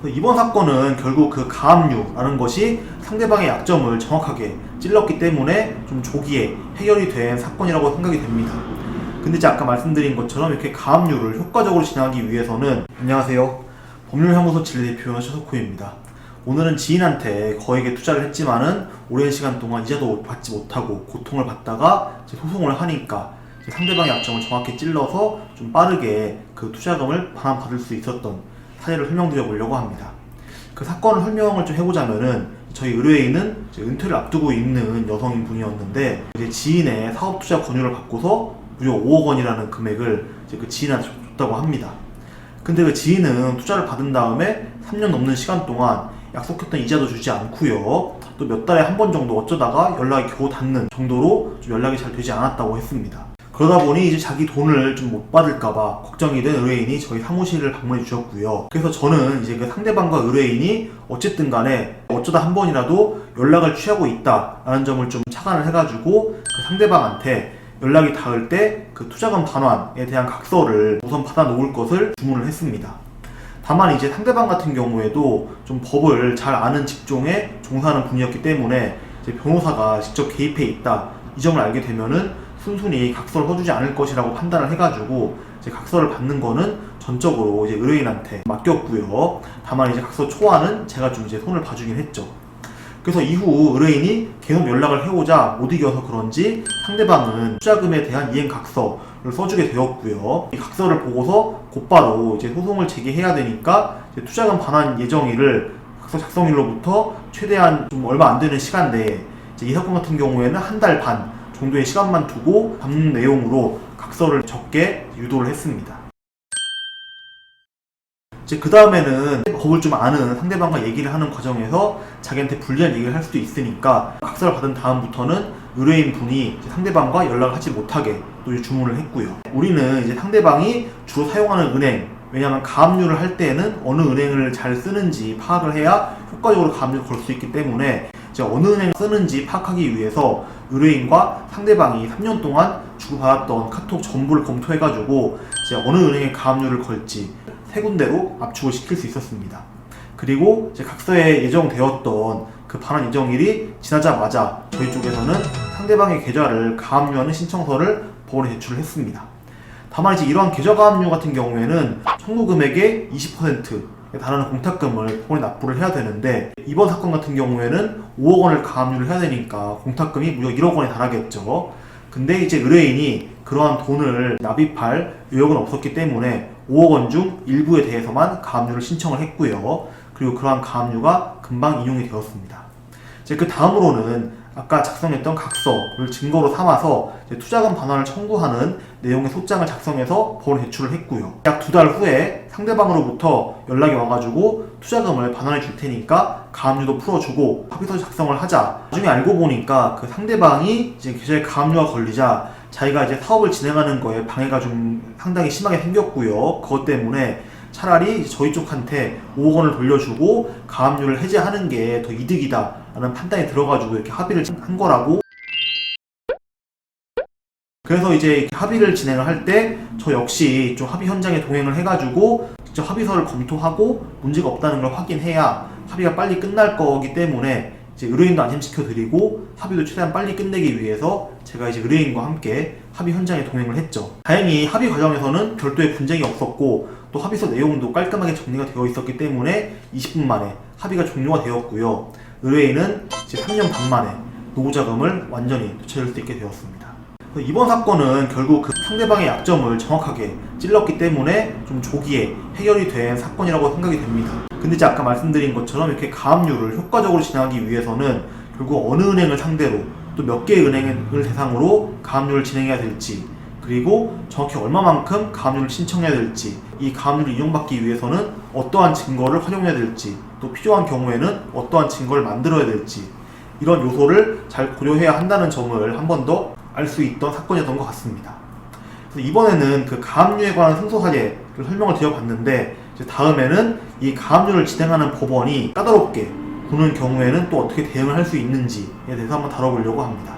이번 사건은 결국 그 가압류라는 것이 상대방의 약점을 정확하게 찔렀기 때문에 좀 조기에 해결이 된 사건이라고 생각이 됩니다. 근데 이제 아까 말씀드린 것처럼 이렇게 가압류를 효과적으로 진행하기 위해서는, 안녕하세요, 법률사무소 진료대표 최석호입니다. 오늘은 지인한테 거액의 투자를 했지만은 오랜 시간 동안 이자도 받지 못하고 고통을 받다가 소송을 하니까 상대방의 약점을 정확히 찔러서 좀 빠르게 그 투자금을 반환받을 수 있었던 사례를 설명드려 보려고 합니다. 그 사건을 설명을 좀 해보자면은, 저희 의뢰인은 은퇴를 앞두고 있는 여성인 분이었는데, 이제 지인의 사업투자 권유를 받고서 무려 5억 원이라는 금액을 이제 그 지인한테 줬다고 합니다. 근데 그 지인은 투자를 받은 다음에 3년 넘는 시간 동안 약속했던 이자도 주지 않고요, 또 몇 달에 한 번 정도 어쩌다가 연락이 겨우 닿는 정도로 좀 연락이 잘 되지 않았다고 했습니다. 그러다 보니 이제 자기 돈을 좀 못 받을까봐 걱정이 된 의뢰인이 저희 사무실을 방문해 주셨고요. 그래서 저는 이제 그 상대방과 의뢰인이 어쨌든 간에 어쩌다 한 번이라도 연락을 취하고 있다라는 점을 좀 착안을 해가지고 그 상대방한테 연락이 닿을 때 그 투자금 반환에 대한 각서를 우선 받아 놓을 것을 주문을 했습니다. 다만 이제 상대방 같은 경우에도 좀 법을 잘 아는 직종에 종사하는 분이었기 때문에 이제 변호사가 직접 개입해 있다, 이 점을 알게 되면은 순순히 각서를 써주지 않을 것이라고 판단을 해가지고 이제 각서를 받는 거는 전적으로 이제 의뢰인한테 맡겼고요. 다만 이제 각서 초안은 제가 좀 이제 손을 봐주긴 했죠. 그래서 이후 의뢰인이 계속 연락을 해오자 못 이겨서 그런지 상대방은 투자금에 대한 이행 각서를 써주게 되었고요. 이 각서를 보고서 곧바로 이제 소송을 제기해야 되니까 이제 투자금 반환 예정일을 각서 작성일로부터 최대한 좀 얼마 안 되는 시간 내에, 이제 이 사건 같은 경우에는 한 달 반 정도의 시간만 두고 담는 내용으로 각서를 적게 유도를 했습니다. 이제 그 다음에는 법을 좀 아는 상대방과 얘기를 하는 과정에서 자기한테 불리한 얘기를 할 수도 있으니까 각서를 받은 다음부터는 의뢰인 분이 이제 상대방과 연락을 하지 못하게 또 주문을 했고요. 우리는 이제 상대방이 주로 사용하는 은행, 왜냐하면 가압류를 할 때에는 어느 은행을 잘 쓰는지 파악을 해야 효과적으로 가압류를 걸 수 있기 때문에 이제 어느 은행을 쓰는지 파악하기 위해서 의뢰인과 상대방이 3년 동안 주고받았던 카톡 전부를 검토해가지고 이제 어느 은행에 가압류를 걸지 세 군데로 압축을 시킬 수 있었습니다. 그리고 이제 각서에 예정되었던 그 반환 예정일이 지나자마자 저희 쪽에서는 상대방의 계좌를 가압류하는 신청서를 법원에 제출을 했습니다. 다만 이제 이러한 계좌 가압류 같은 경우에는 청구 금액의 20%에 달하는 공탁금을 법원에 납부를 해야 되는데, 이번 사건 같은 경우에는 5억 원을 가압류를 해야 되니까 공탁금이 무려 1억 원에 달하겠죠. 근데 이제 의뢰인이 그러한 돈을 납입할 의욕은 없었기 때문에 5억 원 중 일부에 대해서만 가압류를 신청을 했고요. 그리고 그러한 가압류가 금방 인용이 되었습니다. 이제 그 다음으로는 아까 작성했던 각서를 증거로 삼아서 이제 투자금 반환을 청구하는 내용의 소장을 작성해서 법원에 제출을 했고요. 약 2달 후에 상대방으로부터 연락이 와가지고 투자금을 반환해 줄 테니까 가압류도 풀어주고 합의서 작성을 하자. 나중에 알고 보니까 그 상대방이 이제 계좌에 가압류가 걸리자 자기가 이제 사업을 진행하는 거에 방해가 좀 상당히 심하게 생겼고요. 그것 때문에 차라리 저희 쪽한테 5억 원을 돌려주고 가압류를 해제하는 게 더 이득이다 라는 판단이 들어가지고 이렇게 합의를 한 거라고. 그래서 이제 이렇게 합의를 진행을 할 때 저 역시 좀 합의 현장에 동행을 해가지고 직접 합의서를 검토하고 문제가 없다는 걸 확인해야 합의가 빨리 끝날 거기 때문에 이제 의뢰인도 안심시켜드리고 합의도 최대한 빨리 끝내기 위해서 제가 이제 의뢰인과 함께 합의 현장에 동행을 했죠. 다행히 합의 과정에서는 별도의 분쟁이 없었고 또 합의서 내용도 깔끔하게 정리가 되어 있었기 때문에 20분 만에 합의가 종료가 되었고요. 의뢰인은 이제 3년 반 만에 노후자금을 완전히 되찾을 수 있게 되었습니다. 이번 사건은 결국 그 상대방의 약점을 정확하게 찔렀기 때문에 좀 조기에 해결이 된 사건이라고 생각이 됩니다. 근데 이제 아까 말씀드린 것처럼 이렇게 가압류를 효과적으로 진행하기 위해서는 결국 어느 은행을 상대로 또 몇 개의 은행을 대상으로 가압류를 진행해야 될지, 그리고 정확히 얼마만큼 가압류를 신청해야 될지, 이 가압류를 이용받기 위해서는 어떠한 증거를 활용해야 될지, 또 필요한 경우에는 어떠한 증거를 만들어야 될지, 이런 요소를 잘 고려해야 한다는 점을 한 번 더 알 수 있던 사건이었던 것 같습니다. 그래서 이번에는 그 가압류에 관한 승소 사례를 설명을 드려봤는데, 이제 다음에는 이 가압류를 진행하는 법원이 까다롭게 보는 경우에는 또 어떻게 대응을 할 수 있는지에 대해서 한번 다뤄보려고 합니다.